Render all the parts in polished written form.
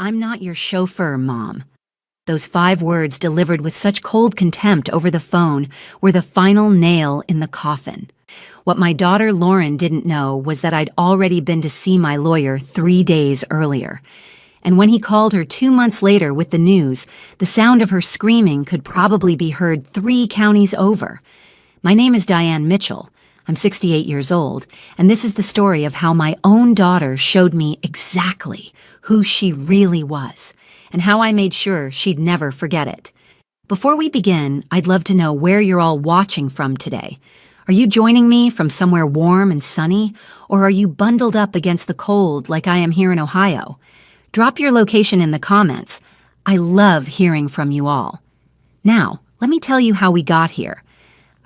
I'm not your chauffeur, Mom. Those 5 words delivered with such cold contempt over the phone were the final nail in the coffin. What my daughter Lauren didn't know was that I'd already been to see my lawyer 3 days earlier. And when he called her 2 months later with the news, the sound of her screaming could probably be heard 3 counties over. My name is Diane Mitchell. I'm 68 years old, and this is the story of how my own daughter showed me exactly who she really was, and how I made sure she'd never forget it. Before we begin, I'd love to know where you're all watching from today. Are you joining me from somewhere warm and sunny, or are you bundled up against the cold like I am here in Ohio? Drop your location in the comments. I love hearing from you all. Now, let me tell you how we got here.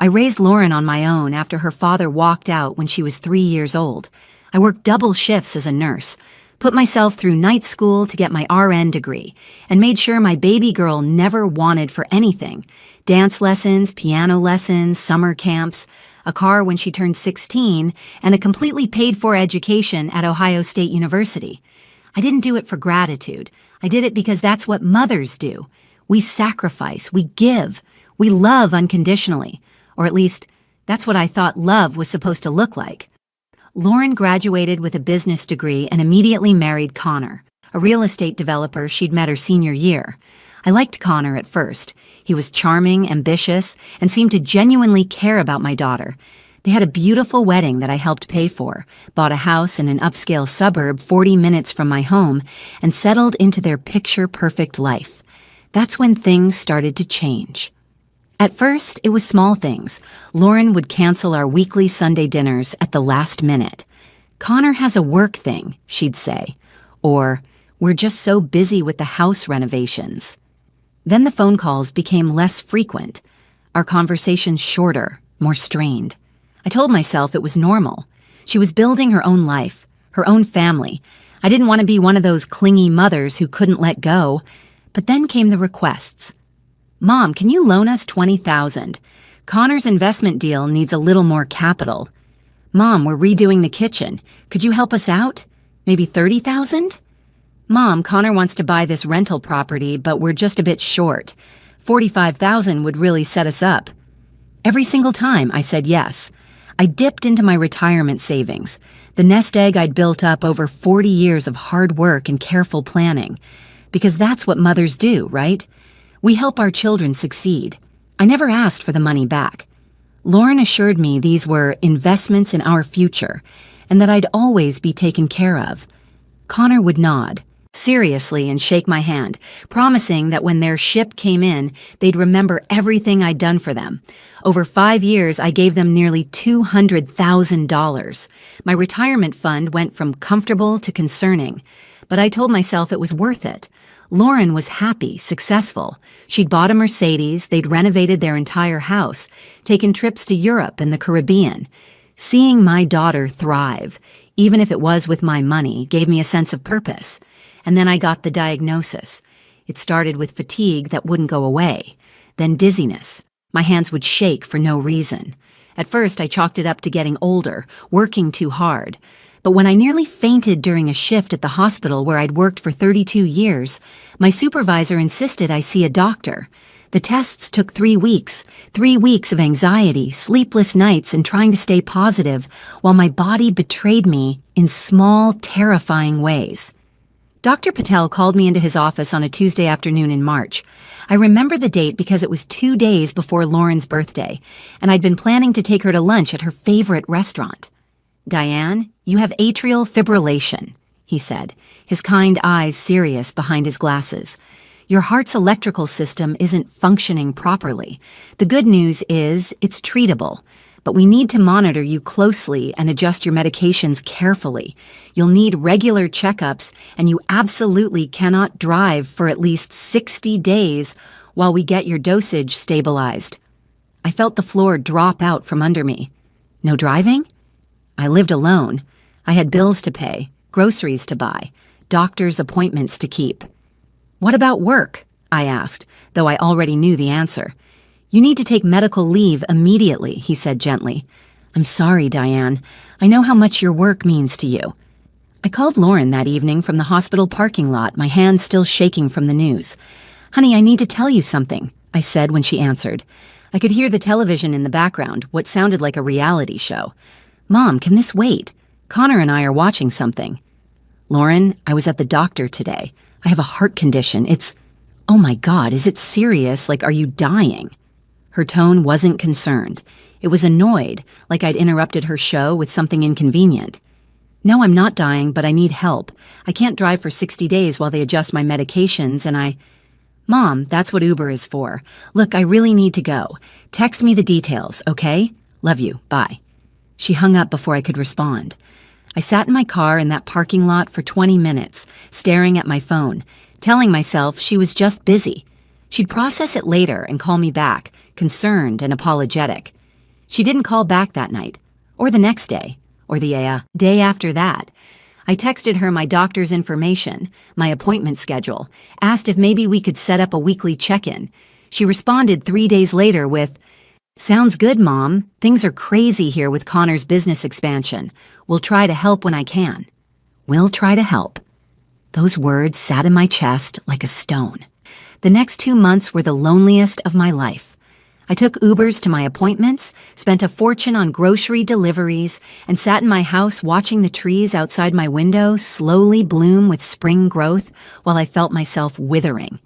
I raised Lauren on my own after her father walked out when she was 3 years old. I worked double shifts as a nurse, put myself through night school to get my RN degree, and made sure my baby girl never wanted for anything. Dance lessons, piano lessons, summer camps, a car when she turned 16, and a completely paid-for education at Ohio State University. I didn't do it for gratitude. I did it because that's what mothers do. We sacrifice, we give, we love unconditionally. Or at least, that's what I thought love was supposed to look like. Lauren graduated with a business degree and immediately married Connor, a real estate developer she'd met her senior year. I liked Connor at first. He was charming, ambitious, and seemed to genuinely care about my daughter. They had a beautiful wedding that I helped pay for, bought a house in an upscale suburb 40 minutes from my home, and settled into their picture-perfect life. That's when things started to change. At first, it was small things. Lauren would cancel our weekly Sunday dinners at the last minute. "Connor has a work thing," she'd say. Or, "We're just so busy with the house renovations." Then the phone calls became less frequent. Our conversations shorter, more strained. I told myself it was normal. She was building her own life, her own family. I didn't want to be one of those clingy mothers who couldn't let go. But then came the requests. "Mom, can you loan us $20,000? Connor's investment deal needs a little more capital. Mom, we're redoing the kitchen. Could you help us out? Maybe $30,000? Mom, Connor wants to buy this rental property, but we're just a bit short. $45,000 would really set us up." Every single time I said yes. I dipped into my retirement savings, the nest egg I'd built up over 40 years of hard work and careful planning. Because that's what mothers do, right? We help our children succeed. I never asked for the money back. Lauren assured me these were investments in our future, and that I'd always be taken care of. Connor would nod, seriously, and shake my hand, promising that when their ship came in, they'd remember everything I'd done for them. Over 5 years, I gave them nearly $200,000. My retirement fund went from comfortable to concerning, but I told myself it was worth it. Lauren was happy, successful. She'd bought a Mercedes, they'd renovated their entire house, taken trips to Europe and the Caribbean. Seeing my daughter thrive, even if it was with my money, gave me a sense of purpose. And then I got the diagnosis. It started with fatigue that wouldn't go away, then dizziness. My hands would shake for no reason. At first, I chalked it up to getting older, working too hard. But when I nearly fainted during a shift at the hospital where I'd worked for 32 years, my supervisor insisted I see a doctor. The tests took 3 weeks, 3 weeks of anxiety, sleepless nights, and trying to stay positive, while my body betrayed me in small, terrifying ways. Dr. Patel called me into his office on a Tuesday afternoon in March. I remember the date because it was 2 days before Lauren's birthday, and I'd been planning to take her to lunch at her favorite restaurant. "Diane, you have atrial fibrillation," he said, his kind eyes serious behind his glasses. "Your heart's electrical system isn't functioning properly. The good news is it's treatable, but we need to monitor you closely and adjust your medications carefully. You'll need regular checkups, and you absolutely cannot drive for at least 60 days while we get your dosage stabilized." I felt the floor drop out from under me. No driving? I lived alone. I had bills to pay, groceries to buy, doctor's appointments to keep. "What about work?" I asked, though I already knew the answer. "You need to take medical leave immediately," he said gently. "I'm sorry, Diane. I know how much your work means to you." I called Lauren that evening from the hospital parking lot, my hands still shaking from the news. "Honey, I need to tell you something," I said when she answered. I could hear the television in the background, what sounded like a reality show. "Mom, can this wait? Connor and I are watching something." "Lauren, I was at the doctor today. I have a heart condition. Oh my God, is it serious? Like, are you dying?" Her tone wasn't concerned. It was annoyed, like I'd interrupted her show with something inconvenient. "No, I'm not dying, but I need help. I can't drive for 60 days while they adjust my medications, and Mom, that's what Uber is for. Look, I really need to go. Text me the details, okay? Love you. Bye." She hung up before I could respond. I sat in my car in that parking lot for 20 minutes, staring at my phone, telling myself she was just busy. She'd process it later and call me back, concerned and apologetic. She didn't call back that night, or the next day, or the day after that. I texted her my doctor's information, my appointment schedule, asked if maybe we could set up a weekly check-in. She responded 3 days later with, "Sounds good, Mom. Things are crazy here with Connor's business expansion. We'll try to help when I can." "We'll try to help." Those words sat in my chest like a stone. The next 2 months were the loneliest of my life. I took Ubers to my appointments, spent a fortune on grocery deliveries, and sat in my house watching the trees outside my window slowly bloom with spring growth while I felt myself withering.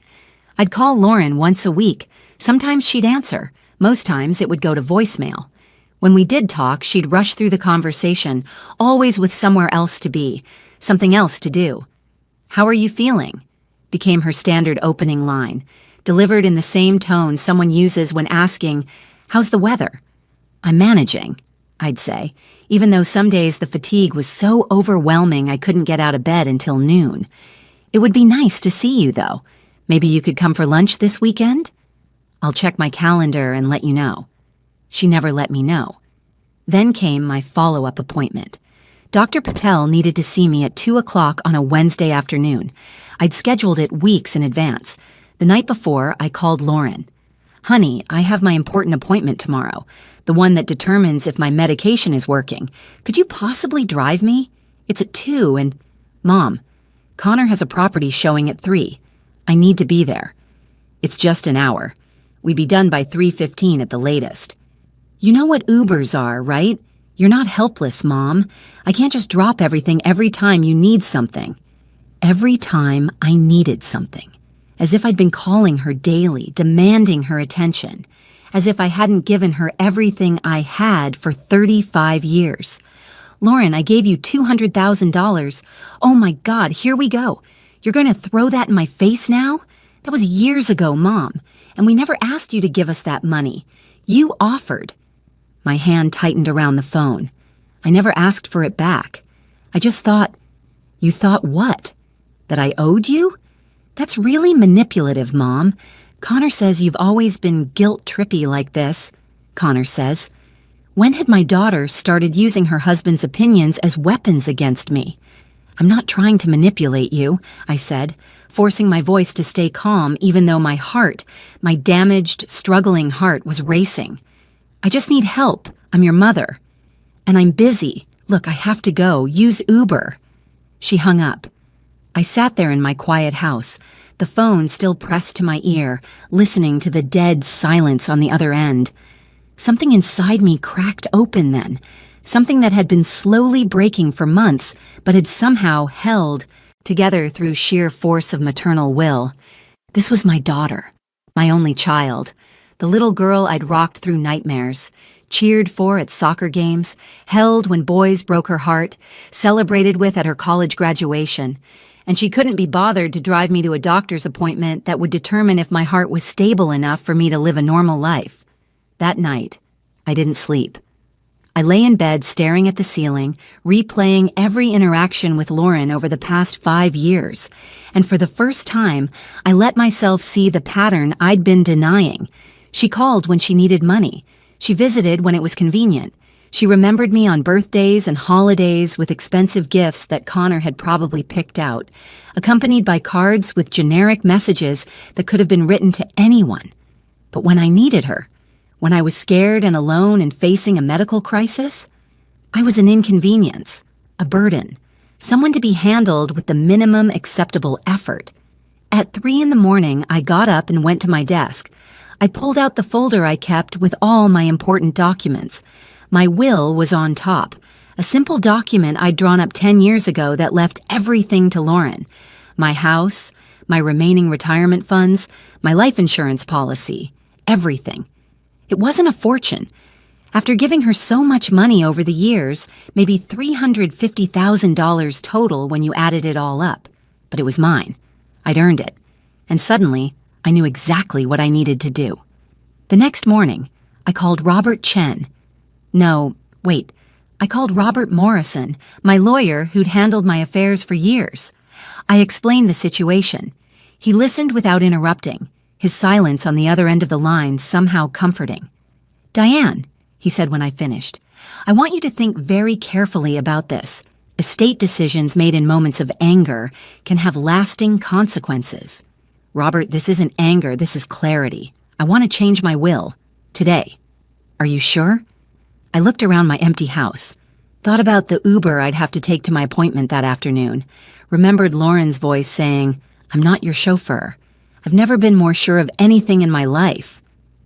I'd call Lauren once a week. Sometimes she'd answer. Most times it would go to voicemail. When we did talk, she'd rush through the conversation, always with somewhere else to be, something else to do. "How are you feeling?" became her standard opening line, delivered in the same tone someone uses when asking, "How's the weather?" "I'm managing," I'd say, even though some days the fatigue was so overwhelming I couldn't get out of bed until noon. "It would be nice to see you, though. Maybe you could come for lunch this weekend?" "I'll check my calendar and let you know." She never let me know. Then came my follow-up appointment. Dr. Patel needed to see me at 2 o'clock on a Wednesday afternoon. I'd scheduled it weeks in advance. The night before, I called Lauren. "Honey, I have my important appointment tomorrow, the one that determines if my medication is working. Could you possibly drive me? It's at 2 and—" "Mom, Connor has a property showing at 3. I need to be there." "It's just an hour. We'd be done by 3:15 at the latest." "You know what Ubers are, right? You're not helpless, Mom. I can't just drop everything every time you need something." Every time I needed something. As if I'd been calling her daily, demanding her attention. As if I hadn't given her everything I had for 35 years. "Lauren, I gave you $200,000. Oh my God, here we go. You're going to throw that in my face now? That was years ago, Mom. And we never asked you to give us that money. You offered." My hand tightened around the phone. I never asked for it back. I just thought, "You thought what? That I owed you? That's really manipulative, Mom. Connor says you've always been guilt-trippy like this," Connor says. When had my daughter started using her husband's opinions as weapons against me? "I'm not trying to manipulate you," I said, forcing my voice to stay calm even though my heart, my damaged, struggling heart, was racing. "I just need help. I'm your mother. And I'm busy. Look, I have to go. Use Uber." She hung up. I sat there in my quiet house, the phone still pressed to my ear, listening to the dead silence on the other end. Something inside me cracked open then, something that had been slowly breaking for months, but had somehow held together through sheer force of maternal will. This was my daughter, my only child, the little girl I'd rocked through nightmares, cheered for at soccer games, held when boys broke her heart, celebrated with at her college graduation. And she couldn't be bothered to drive me to a doctor's appointment that would determine if my heart was stable enough for me to live a normal life. That night, I didn't sleep. I lay in bed staring at the ceiling, replaying every interaction with Lauren over the past 5 years. And for the first time, I let myself see the pattern I'd been denying. She called when she needed money. She visited when it was convenient. She remembered me on birthdays and holidays with expensive gifts that Connor had probably picked out, accompanied by cards with generic messages that could have been written to anyone. But when I needed her, when I was scared and alone and facing a medical crisis, I was an inconvenience, a burden. someone to be handled with the minimum acceptable effort. At 3 in the morning, I got up and went to my desk. I pulled out the folder I kept with all my important documents. My will was on top, a simple document I'd drawn up 10 years ago that left everything to Lauren. My house, my remaining retirement funds, my life insurance policy, everything. It wasn't a fortune. After giving her so much money over the years, maybe $350,000 total when you added it all up. But it was mine. I'd earned it. And suddenly, I knew exactly what I needed to do. The next morning, I called Robert Chen. No, wait. I called Robert Morrison, my lawyer who'd handled my affairs for years. I explained the situation. He listened without interrupting, his silence on the other end of the line somehow comforting. "Diane," he said when I finished, "I want you to think very carefully about this. Estate decisions made in moments of anger can have lasting consequences." "Robert, this isn't anger, this is clarity. I want to change my will. Today." "Are you sure?" I looked around my empty house, thought about the Uber I'd have to take to my appointment that afternoon, remembered Lauren's voice saying, "I'm not your chauffeur." I've never been more sure of anything in my life.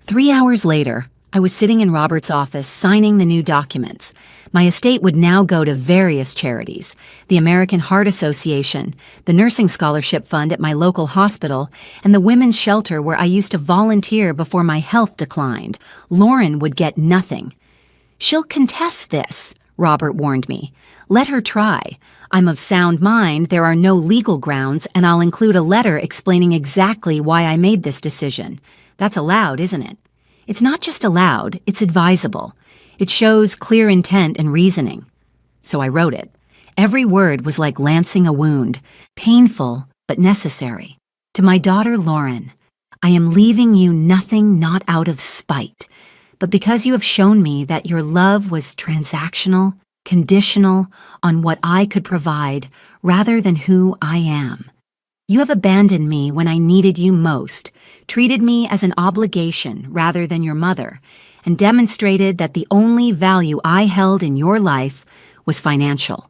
3 hours later, I was sitting in Robert's office signing the new documents. My estate would now go to various charities: the American Heart Association, the Nursing Scholarship Fund at my local hospital, and the women's shelter where I used to volunteer before my health declined. Lauren would get nothing. "She'll contest this," Robert warned me. "Let her try. I'm of sound mind, there are no legal grounds, and I'll include a letter explaining exactly why I made this decision." That's allowed, isn't it? It's not just allowed, it's advisable. It shows clear intent and reasoning. So I wrote it. Every word was like lancing a wound, painful but necessary. To my daughter Lauren, "I am leaving you nothing not out of spite, but because you have shown me that your love was transactional, conditional on what I could provide rather than who I am. You have abandoned me when I needed you most, treated me as an obligation rather than your mother, and demonstrated that the only value I held in your life was financial.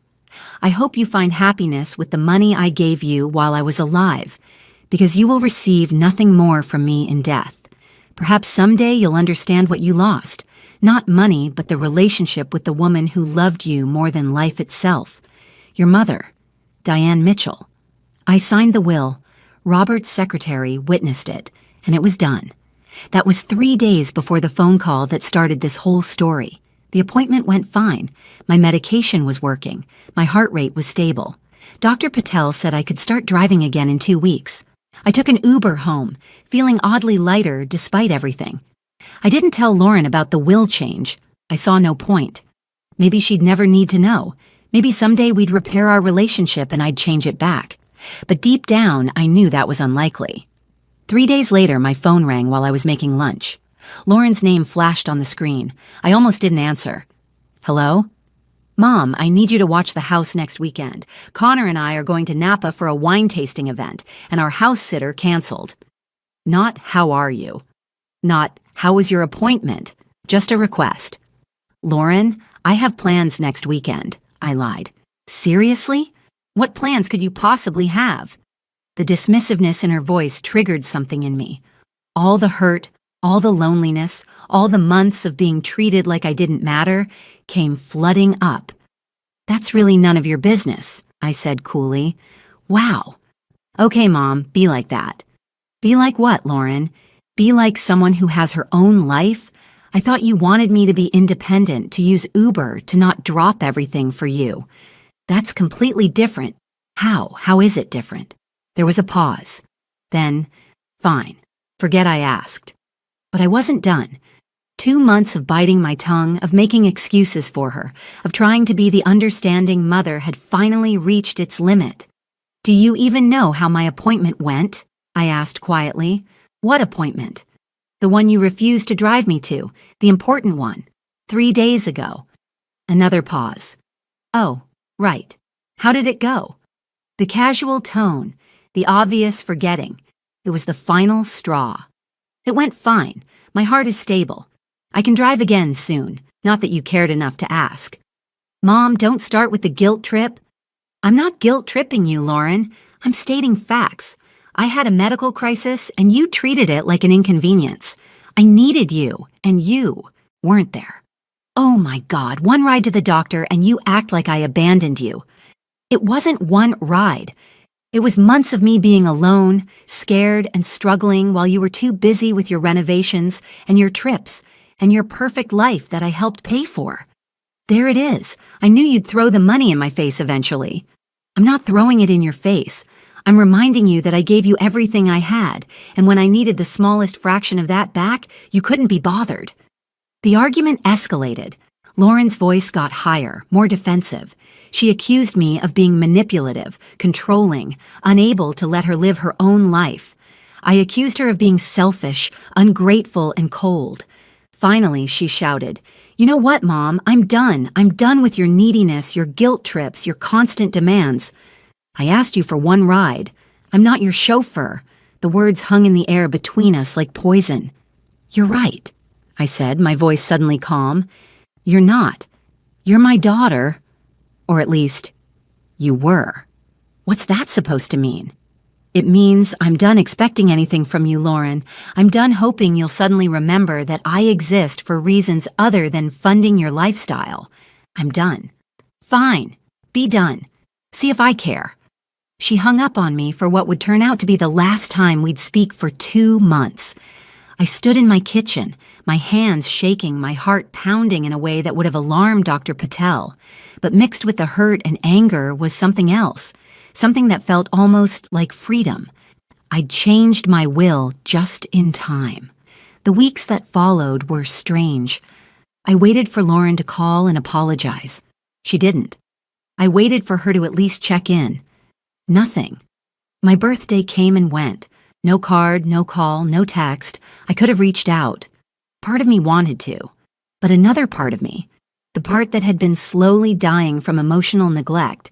I hope you find happiness with the money I gave you while I was alive, because you will receive nothing more from me in death. Perhaps someday you'll understand what you lost, not money, but the relationship with the woman who loved you more than life itself. Your mother, Diane Mitchell." I signed the will. Robert's secretary witnessed it, and it was done. That was 3 days before the phone call that started this whole story. The appointment went fine. My medication was working. My heart rate was stable. Dr. Patel said I could start driving again in 2 weeks. I took an Uber home, feeling oddly lighter despite everything. I didn't tell Lauren about the will change. I saw no point. Maybe she'd never need to know. Maybe someday we'd repair our relationship and I'd change it back. But deep down, I knew that was unlikely. 3 days later, my phone rang while I was making lunch. Lauren's name flashed on the screen. I almost didn't answer. "Hello?" "Mom, I need you to watch the house next weekend. Connor and I are going to Napa for a wine tasting event, and our house sitter canceled." Not "how are you?" Not "how was your appointment?" Just a request. "Lauren, I have plans next weekend," I lied. "Seriously? What plans could you possibly have?" The dismissiveness in her voice triggered something in me. All the hurt, all the loneliness, all the months of being treated like I didn't matter came flooding up. "That's really none of your business," I said coolly. "Wow. Okay, Mom, be like that." "Be like what, Lauren? Be like someone who has her own life? I thought you wanted me to be independent, to use Uber, to not drop everything for you. That's completely different." "How? How is it different?" There was a pause. Then, "Fine. Forget I asked." But I wasn't done. 2 months of biting my tongue, of making excuses for her, of trying to be the understanding mother had finally reached its limit. "Do you even know how my appointment went?" I asked quietly. "What appointment?" "The one you refused to drive me to, the important one, 3 days ago." Another pause. "Oh, right. How did it go?" The casual tone, the obvious forgetting. It was the final straw. "It went fine. My heart is stable. I can drive again soon, not that you cared enough to ask." "Mom, don't start with the guilt trip." I'm not guilt-tripping you, Lauren. I'm stating facts. I had a medical crisis, and you treated it like an inconvenience. I needed you, and you weren't there. Oh my God, one ride to the doctor, and you act like I abandoned you. It wasn't one ride. It was months of me being alone, scared, and struggling while you were too busy with your renovations and your trips and your perfect life that I helped pay for. There it is. I knew you'd throw the money in my face eventually. I'm not throwing it in your face. I'm reminding you that I gave you everything I had, and when I needed the smallest fraction of that back, you couldn't be bothered. The argument escalated. Lauren's voice got higher, more defensive. She accused me of being manipulative, controlling, unable to let her live her own life. I accused her of being selfish, ungrateful, and cold. Finally, she shouted, "You know what, Mom? I'm done. I'm done with your neediness, your guilt trips, your constant demands. I asked you for one ride. I'm not your chauffeur." The words hung in the air between us like poison. "You're right," I said, my voice suddenly calm. "You're not. You're my daughter. Or at least, you were." What's that supposed to mean? It means I'm done expecting anything from you, Lauren. I'm done hoping you'll suddenly remember that I exist for reasons other than funding your lifestyle. I'm done. Fine. Be done. See if I care. She hung up on me for what would turn out to be the last time we'd speak for 2 months. I stood in my kitchen, my hands shaking, my heart pounding in a way that would have alarmed Dr. Patel. But mixed with the hurt and anger was something else. Something that felt almost like freedom. I'd changed my will just in time. The weeks that followed were strange. I waited for Lauren to call and apologize. She didn't. I waited for her to at least check in. Nothing. My birthday came and went. No card, no call, no text. I could have reached out. Part of me wanted to. But another part of me, the part that had been slowly dying from emotional neglect,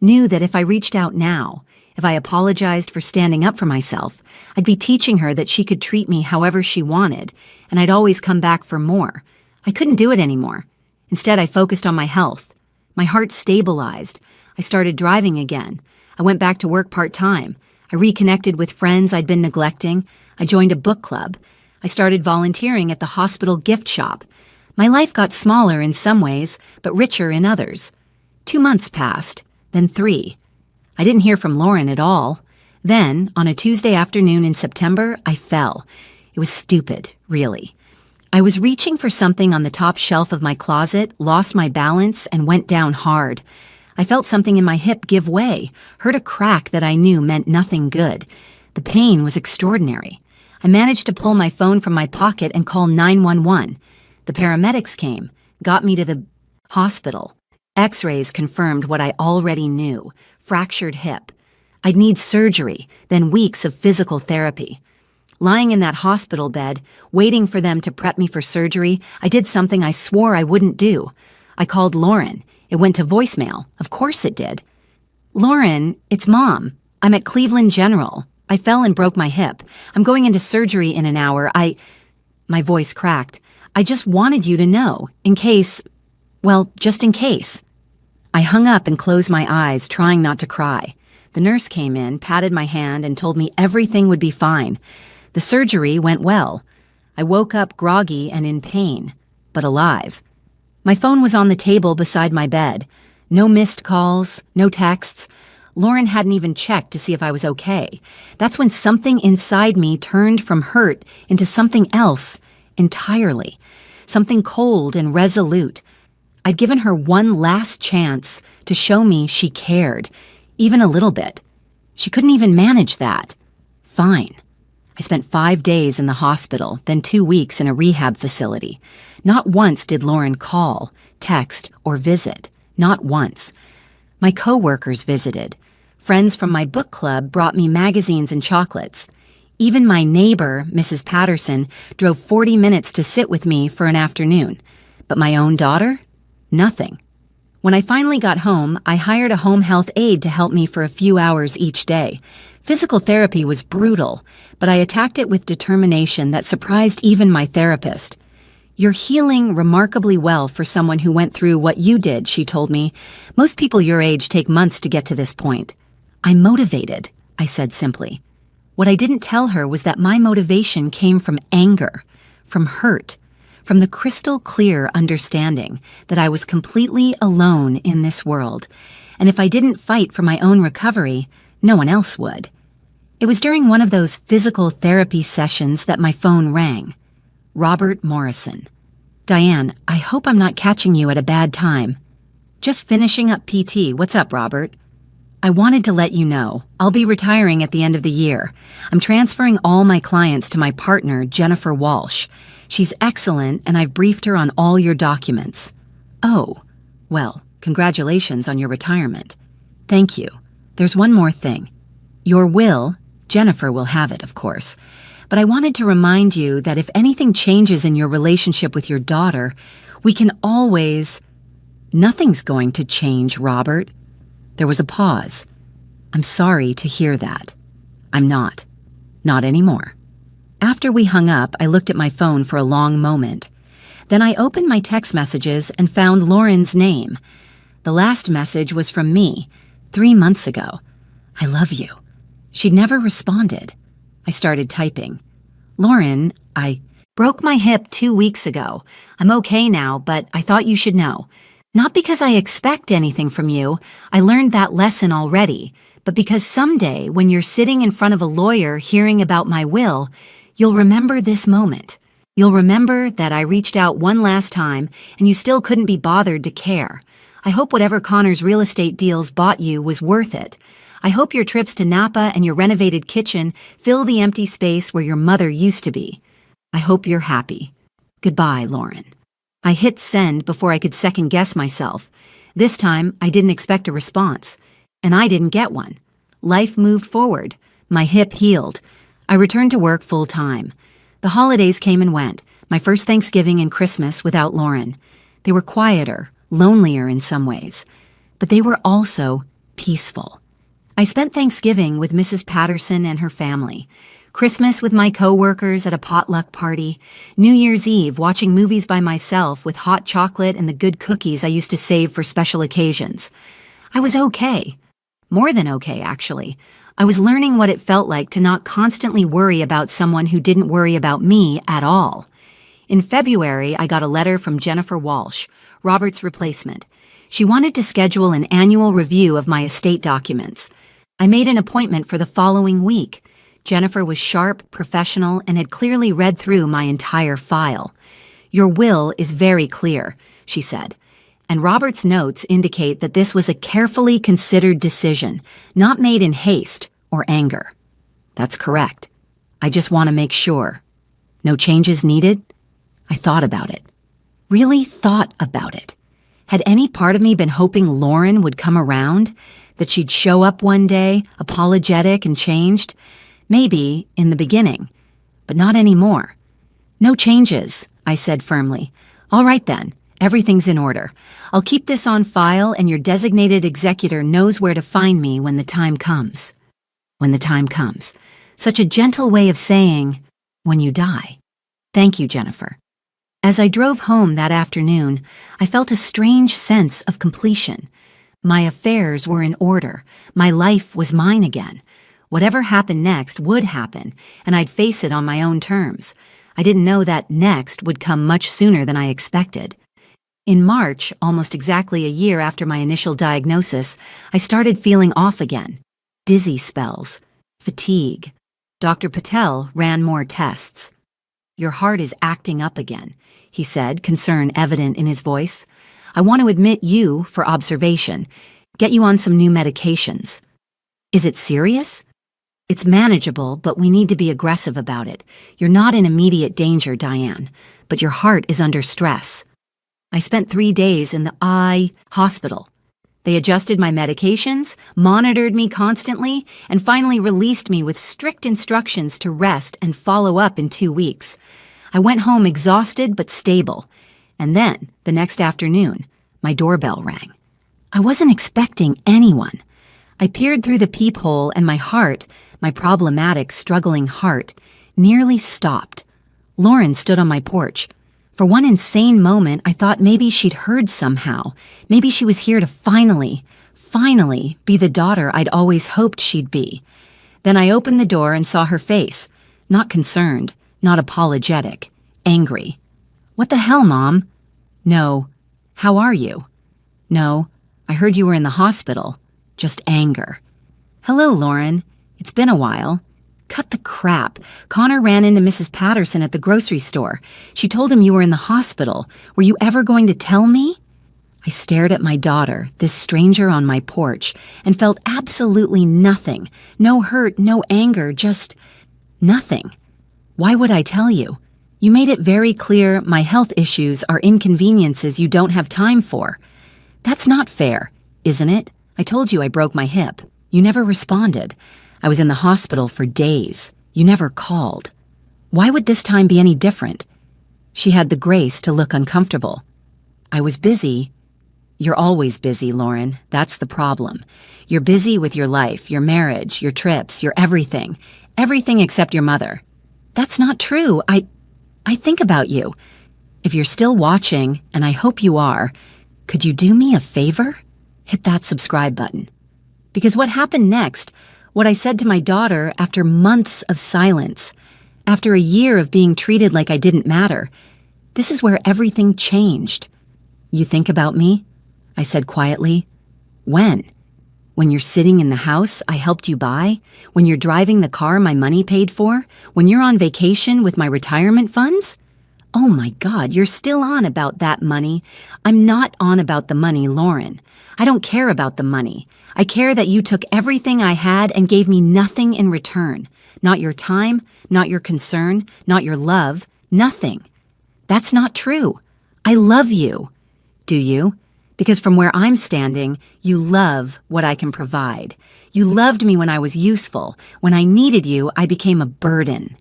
knew that if I reached out now, if I apologized for standing up for myself, I'd be teaching her that she could treat me however she wanted, and I'd always come back for more. I couldn't do it anymore. Instead, I focused on my health. My heart stabilized. I started driving again. I went back to work part-time. I reconnected with friends I'd been neglecting. I joined a book club. I started volunteering at the hospital gift shop. My life got smaller in some ways, but richer in others. 2 months passed. Then 3. I didn't hear from Lauren at all. Then, on a Tuesday afternoon in September, I fell. It was stupid, really. I was reaching for something on the top shelf of my closet, lost my balance, and went down hard. I felt something in my hip give way, heard a crack that I knew meant nothing good. The pain was extraordinary. I managed to pull my phone from my pocket and call 911. The paramedics came, got me to the hospital. X-rays confirmed what I already knew, fractured hip. I'd need surgery, then weeks of physical therapy. Lying in that hospital bed, waiting for them to prep me for surgery, I did something I swore I wouldn't do. I called Lauren. It went to voicemail. Of course it did. "Lauren, it's Mom. I'm at Cleveland General. I fell and broke my hip. I'm going into surgery in an hour. My voice cracked. "I just wanted you to know, in case, well, just in case." I hung up and closed my eyes, trying not to cry. The nurse came in, patted my hand, and told me everything would be fine. The surgery went well. I woke up groggy and in pain, but alive. My phone was on the table beside my bed. No missed calls, no texts. Lauren hadn't even checked to see if I was okay. That's when something inside me turned from hurt into something else entirely. Something cold and resolute. I'd given her one last chance to show me she cared, even a little bit. She couldn't even manage that. Fine. I spent 5 days in the hospital, then 2 weeks in a rehab facility. Not once did Lauren call, text, or visit. Not once. My coworkers visited. Friends from my book club brought me magazines and chocolates. Even my neighbor, Mrs. Patterson, drove 40 minutes to sit with me for an afternoon. But my own daughter? Nothing. When I finally got home, I hired a home health aide to help me for a few hours each day. Physical therapy was brutal, but I attacked it with determination that surprised even my therapist. "You're healing remarkably well for someone who went through what you did," she told me. "Most people your age take months to get to this point." "I'm motivated," I said simply. What I didn't tell her was that my motivation came from anger, from hurt, from the crystal clear understanding that I was completely alone in this world, and if I didn't fight for my own recovery, no one else would. It was during one of those physical therapy sessions that my phone rang. Robert Morrison. "Diane, I hope I'm not catching you at a bad time." "Just finishing up PT. What's up, Robert?" "I wanted to let you know. I'll be retiring at the end of the year. I'm transferring all my clients to my partner, Jennifer Walsh. She's excellent, and I've briefed her on all your documents." "Oh, well, congratulations on your retirement." "Thank you. There's one more thing. Your will, Jennifer will have it, of course. But I wanted to remind you that if anything changes in your relationship with your daughter, we can always—" "Nothing's going to change, Robert." There was a pause. "I'm sorry to hear that." "I'm not. Not anymore." After we hung up, I looked at my phone for a long moment. Then I opened my text messages and found Lauren's name. The last message was from me, 3 months ago. "I love you." She'd never responded. I started typing. "Lauren, I broke my hip 2 weeks ago. I'm okay now, but I thought you should know. Not because I expect anything from you, I learned that lesson already, but because someday when you're sitting in front of a lawyer hearing about my will, you'll remember this moment. You'll remember that I reached out one last time and you still couldn't be bothered to care. I hope whatever Connor's real estate deals bought you was worth it. I hope your trips to Napa and your renovated kitchen fill the empty space where your mother used to be. I hope you're happy. Goodbye, Lauren." I hit send before I could second-guess myself. This time, I didn't expect a response. And I didn't get one. Life moved forward. My hip healed. I returned to work full-time. The holidays came and went, my first Thanksgiving and Christmas without Lauren. They were quieter, lonelier in some ways. But they were also peaceful. I spent Thanksgiving with Mrs. Patterson and her family, Christmas with my coworkers at a potluck party, New Year's Eve watching movies by myself with hot chocolate and the good cookies I used to save for special occasions. I was okay. More than okay, actually. I was learning what it felt like to not constantly worry about someone who didn't worry about me at all. In February, I got a letter from Jennifer Walsh, Robert's replacement. She wanted to schedule an annual review of my estate documents. I made an appointment for the following week. Jennifer was sharp, professional, and had clearly read through my entire file. "Your will is very clear," she said, and Robert's notes indicate that this was a carefully considered decision, not made in haste or anger. That's correct. I just want to make sure. No changes needed? I thought about it. Really thought about it. Had any part of me been hoping Lauren would come around? That she'd show up one day, apologetic and changed? Maybe, in the beginning, but not anymore. "No changes," I said firmly. "All right then, everything's in order. I'll keep this on file and your designated executor knows where to find me when the time comes." When the time comes. Such a gentle way of saying, when you die. Thank you, Jennifer. As I drove home that afternoon, I felt a strange sense of completion. My affairs were in order. My life was mine again. Whatever happened next would happen, and I'd face it on my own terms. I didn't know that next would come much sooner than I expected. In March, almost exactly a year after my initial diagnosis, I started feeling off again. Dizzy spells, fatigue. Dr. Patel ran more tests. "Your heart is acting up again," he said, concern evident in his voice. "I want to admit you for observation, get you on some new medications." "Is it serious?" "It's manageable, but we need to be aggressive about it. You're not in immediate danger, Diane, but your heart is under stress." I spent 3 days in the eye hospital. They adjusted my medications, monitored me constantly, and finally released me with strict instructions to rest and follow up in 2 weeks. I went home exhausted but stable. And then, the next afternoon, my doorbell rang. I wasn't expecting anyone. I peered through the peephole and my heart, my problematic, struggling heart, nearly stopped. Lauren stood on my porch. For one insane moment, I thought maybe she'd heard somehow. Maybe she was here to finally be the daughter I'd always hoped she'd be. Then I opened the door and saw her face. Not concerned, not apologetic, angry. "What the hell, Mom?" "No. How are you?" "No. I heard you were in the hospital." Just anger. "Hello, Lauren. It's been a while." "Cut the crap. Connor ran into Mrs. Patterson at the grocery store. She told him you were in the hospital. Were you ever going to tell me?" I stared at my daughter, this stranger on my porch, and felt absolutely nothing. No hurt, no anger, just nothing. "Why would I tell you? You made it very clear my health issues are inconveniences you don't have time for." "That's not fair, isn't it? I told you I broke my hip. You never responded. I was in the hospital for days. You never called. Why would this time be any different?" She had the grace to look uncomfortable. "I was busy." "You're always busy, Lauren. That's the problem. You're busy with your life, your marriage, your trips, your everything. Everything except your mother." "That's not true. I think about you. If you're still watching, and I hope you are, could you do me a favor? Hit that subscribe button." Because what happened next, what I said to my daughter after months of silence, after a year of being treated like I didn't matter, this is where everything changed. "You think about me?" I said quietly. "When? When you're sitting in the house I helped you buy? When you're driving the car my money paid for? When you're on vacation with my retirement funds?" "Oh my God, you're still on about that money." "I'm not on about the money, Lauren. I don't care about the money. I care that you took everything I had and gave me nothing in return. Not your time, not your concern, not your love, nothing." "That's not true. I love you." "Do you? Because from where I'm standing, you love what I can provide. You loved me when I was useful. When I needed you, I became a burden."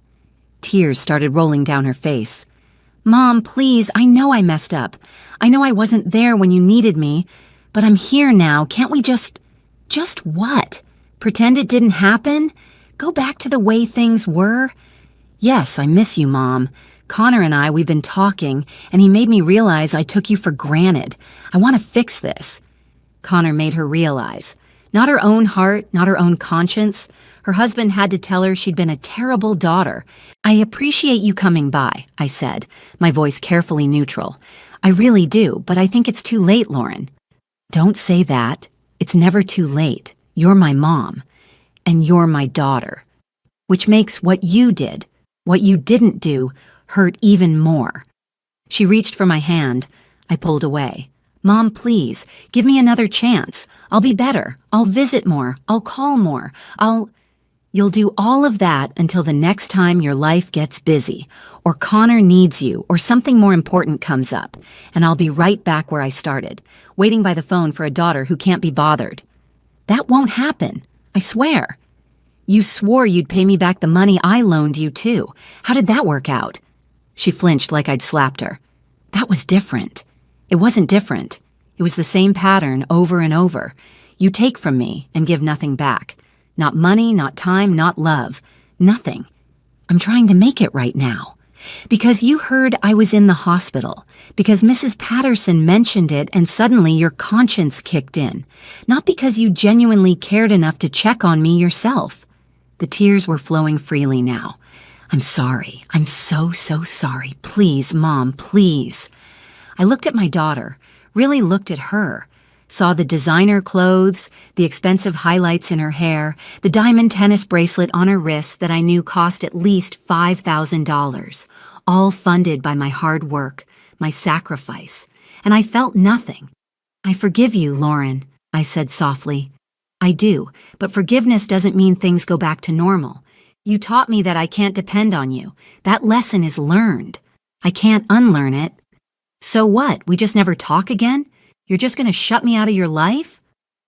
Tears started rolling down her face. "Mom, please, I know I messed up. I know I wasn't there when you needed me, but I'm here now. Can't we just what? Pretend it didn't happen? Go back to the way things were?" "Yes, I miss you, Mom. Connor and we've been talking, and he made me realize I took you for granted. I want to fix this." Connor made her realize. Not her own heart, not her own conscience. Her husband had to tell her she'd been a terrible daughter. "I appreciate you coming by," I said, my voice carefully neutral. "I really do, but I think it's too late, Lauren." "Don't say that. It's never too late. You're my mom, and you're my daughter." Which makes what you did, what you didn't do, hurt even more. She reached for my hand. I pulled away. "Mom, please, give me another chance. I'll be better. I'll visit more. I'll call more. You'll do all of that until the next time your life gets busy, or Connor needs you, or something more important comes up, and I'll be right back where I started, waiting by the phone for a daughter who can't be bothered." "That won't happen. I swear." "You swore you'd pay me back the money I loaned you, too. How did that work out?" She flinched like I'd slapped her. "That was different." "It wasn't different. It was the same pattern over and over. You take from me and give nothing back. Not money, not time, not love. Nothing. I'm trying to make it right now. Because you heard I was in the hospital. Because Mrs. Patterson mentioned it and suddenly your conscience kicked in. Not because you genuinely cared enough to check on me yourself." The tears were flowing freely now. "I'm sorry. I'm so sorry. Please, Mom, please." I looked at my daughter, really looked at her, saw the designer clothes, the expensive highlights in her hair, the diamond tennis bracelet on her wrist that I knew cost at least $5,000, all funded by my hard work, my sacrifice, and I felt nothing. "I forgive you, Lauren," I said softly. "I do, but forgiveness doesn't mean things go back to normal. You taught me that I can't depend on you. That lesson is learned. I can't unlearn it." "So what? We just never talk again? You're just going to shut me out of your life?"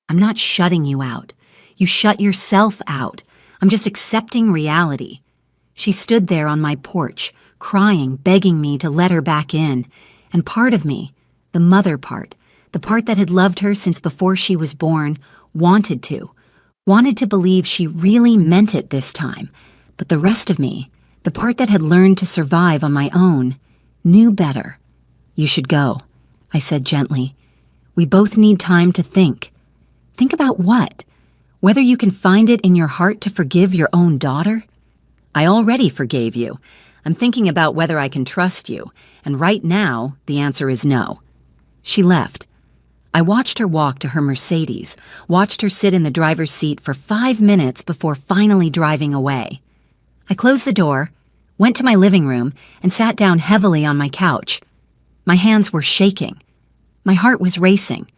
"I'm not shutting you out. You shut yourself out. I'm just accepting reality." She stood there on my porch, crying, begging me to let her back in. And part of me, the mother part, the part that had loved her since before she was born, wanted to believe she really meant it this time. But the rest of me, the part that had learned to survive on my own, knew better. You should go, I said gently. We both need time to think. Think about what? Whether you can find it in your heart to forgive your own daughter? I already forgave you. I'm thinking about whether I can trust you, and right now, the answer is no. She left. I watched her walk to her Mercedes, watched her sit in the driver's seat for 5 minutes before finally driving away. I closed the door, went to my living room, and sat down heavily on my couch. My hands were shaking. My heart was racing.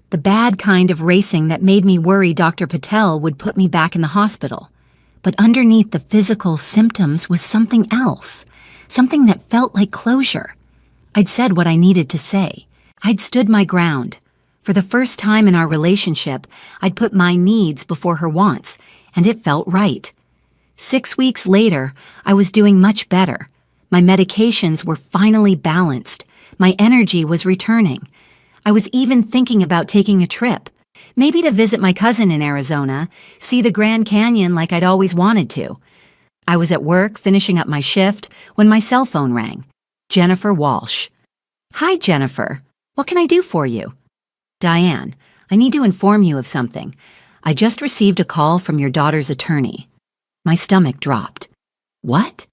The bad kind of racing that made me worry Dr. Patel would put me back in the hospital. But underneath the physical symptoms was something else, something that felt like closure. I'd said what I needed to say. I'd stood my ground. For the first time in our relationship, I'd put my needs before her wants, and it felt right. 6 weeks later, I was doing much better. My medications were finally balanced. My energy was returning. I was even thinking about taking a trip, maybe to visit my cousin in Arizona, see the Grand Canyon like I'd always wanted to. I was at work finishing up my shift when my cell phone rang. Jennifer Walsh. Hi, Jennifer. What can I do for you? Diane, I need to inform you of something. I just received a call from your daughter's attorney. My stomach dropped. What?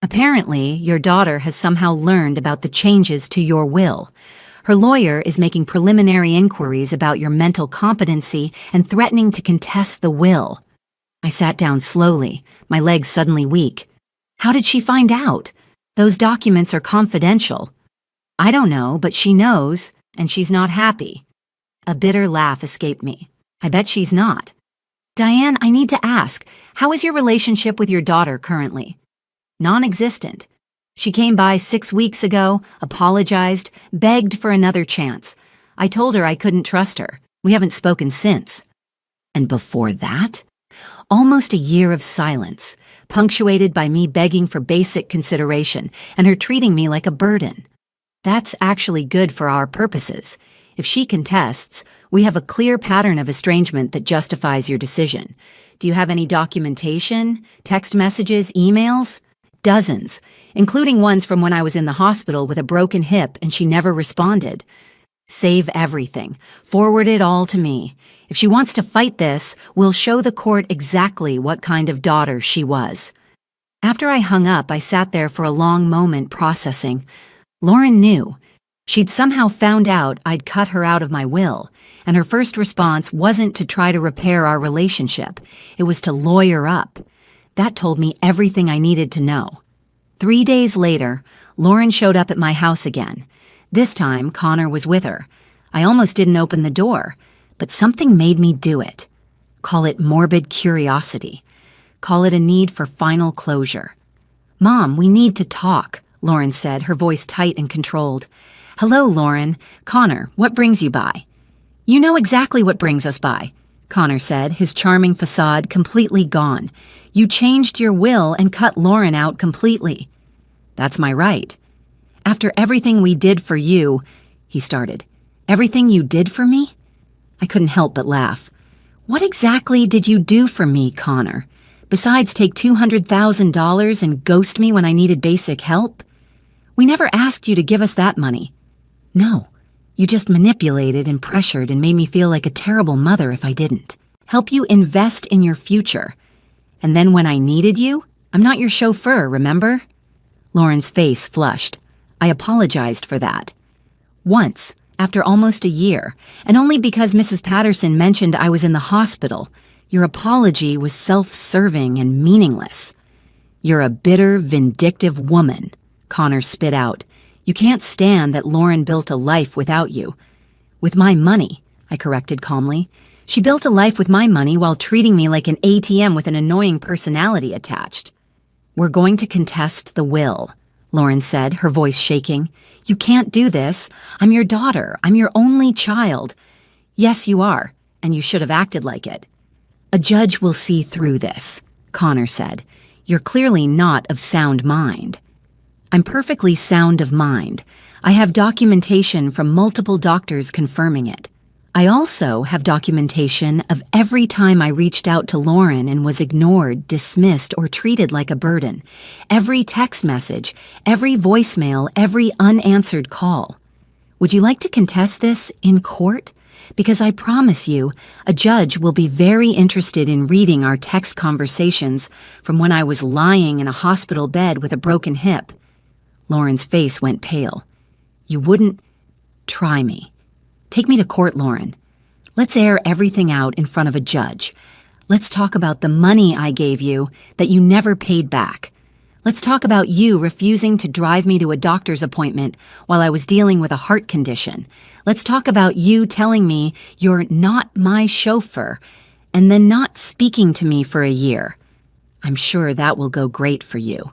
Apparently, your daughter has somehow learned about the changes to your will. Her lawyer is making preliminary inquiries about your mental competency and threatening to contest the will. I sat down slowly, my legs suddenly weak. How did she find out? Those documents are confidential. I don't know, but she knows, and she's not happy. A bitter laugh escaped me. I bet she's not. Diane, I need to ask, how is your relationship with your daughter currently? Non-existent. She came by 6 weeks ago, apologized, begged for another chance. I told her I couldn't trust her. We haven't spoken since. And before that? Almost a year of silence, punctuated by me begging for basic consideration and her treating me like a burden. That's actually good for our purposes. If she contests, we have a clear pattern of estrangement that justifies your decision. Do you have any documentation, text messages, emails? Dozens, including ones from when I was in the hospital with a broken hip and she never responded. Save everything. Forward it all to me. If she wants to fight this, we'll show the court exactly what kind of daughter she was. After I hung up, I sat there for a long moment processing. Lauren knew. She'd somehow found out I'd cut her out of my will, and her first response wasn't to try to repair our relationship. It was to lawyer up. That told me everything I needed to know. 3 days later, Lauren showed up at my house again. This time, Connor was with her. I almost didn't open the door, but something made me do it. Call it morbid curiosity. Call it a need for final closure. Mom, we need to talk, Lauren said, her voice tight and controlled. Hello, Lauren. Connor, what brings you by? You know exactly what brings us by, Connor said, his charming facade completely gone. You changed your will and cut Lauren out completely. That's my right. After everything we did for you, he started. Everything you did for me? I couldn't help but laugh. What exactly did you do for me, Connor? Besides take $200,000 and ghost me when I needed basic help? We never asked you to give us that money. No, you just manipulated and pressured and made me feel like a terrible mother if I didn't. Help you invest in your future. And then when I needed you, I'm not your chauffeur, remember? Lauren's face flushed. I apologized for that. Once, after almost a year, and only because Mrs. Patterson mentioned I was in the hospital, your apology was self-serving and meaningless. You're a bitter, vindictive woman, Connor spit out. You can't stand that Lauren built a life without you. With my money, I corrected calmly. She built a life with my money while treating me like an ATM with an annoying personality attached. We're going to contest the will, Lauren said, her voice shaking. You can't do this. I'm your daughter. I'm your only child. Yes, you are, and you should have acted like it. A judge will see through this, Connor said. You're clearly not of sound mind. I'm perfectly sound of mind. I have documentation from multiple doctors confirming it. I also have documentation of every time I reached out to Lauren and was ignored, dismissed, or treated like a burden. Every text message, every voicemail, every unanswered call. Would you like to contest this in court? Because I promise you, a judge will be very interested in reading our text conversations from when I was lying in a hospital bed with a broken hip. Lauren's face went pale. You wouldn't try me. Take me to court, Lauren. Let's air everything out in front of a judge. Let's talk about the money I gave you that you never paid back. Let's talk about you refusing to drive me to a doctor's appointment while I was dealing with a heart condition. Let's talk about you telling me you're not my chauffeur and then not speaking to me for a year. I'm sure that will go great for you.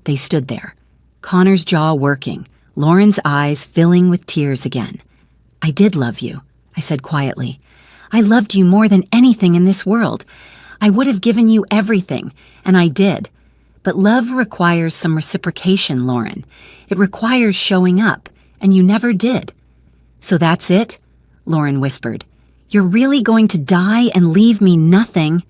They stood there, Connor's jaw working, Lauren's eyes filling with tears again. I did love you, I said quietly. I loved you more than anything in this world. I would have given you everything, and I did. But love requires some reciprocation, Lauren. It requires showing up, and you never did. So that's it? Lauren whispered. You're really going to die and leave me nothing?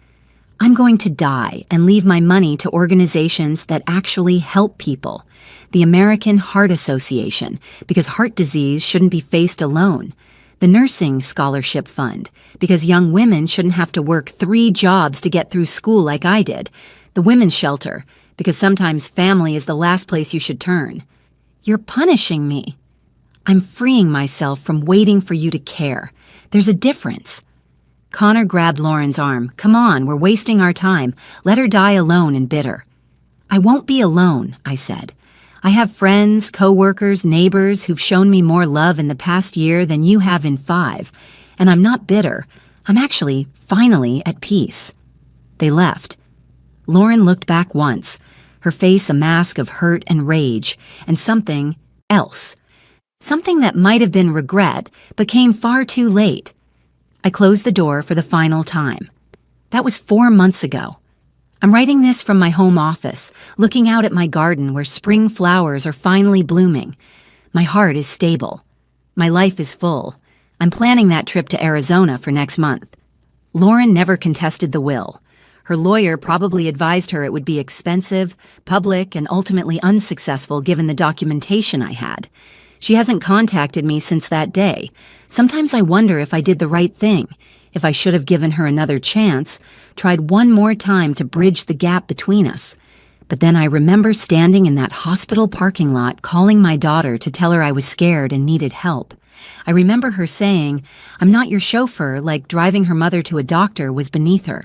I'm going to die and leave my money to organizations that actually help people. The American Heart Association, because heart disease shouldn't be faced alone. The Nursing Scholarship Fund, because young women shouldn't have to work 3 jobs to get through school like I did. The Women's Shelter, because sometimes family is the last place you should turn. You're punishing me. I'm freeing myself from waiting for you to care. There's a difference. Connor grabbed Lauren's arm. Come on, we're wasting our time. Let her die alone and bitter. I won't be alone, I said. I have friends, co-workers, neighbors who've shown me more love in the past year than you have in 5. And I'm not bitter. I'm actually, finally, at peace. They left. Lauren looked back once, her face a mask of hurt and rage, and something else. Something that might have been regret, but came far too late. I closed the door for the final time. That was 4 months ago. I'm writing this from my home office, looking out at my garden where spring flowers are finally blooming. My heart is stable. My life is full. I'm planning that trip to Arizona for next month. Lauren never contested the will. Her lawyer probably advised her it would be expensive, public, and ultimately unsuccessful given the documentation I had. She hasn't contacted me since that day. Sometimes I wonder if I did the right thing, if I should have given her another chance, tried one more time to bridge the gap between us. But then I remember standing in that hospital parking lot calling my daughter to tell her I was scared and needed help. I remember her saying, I'm not your chauffeur, like driving her mother to a doctor was beneath her.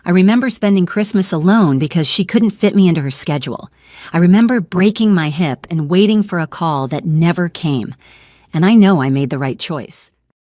I remember spending Christmas alone because she couldn't fit me into her schedule. I remember breaking my hip and waiting for a call that never came. And I know I made the right choice.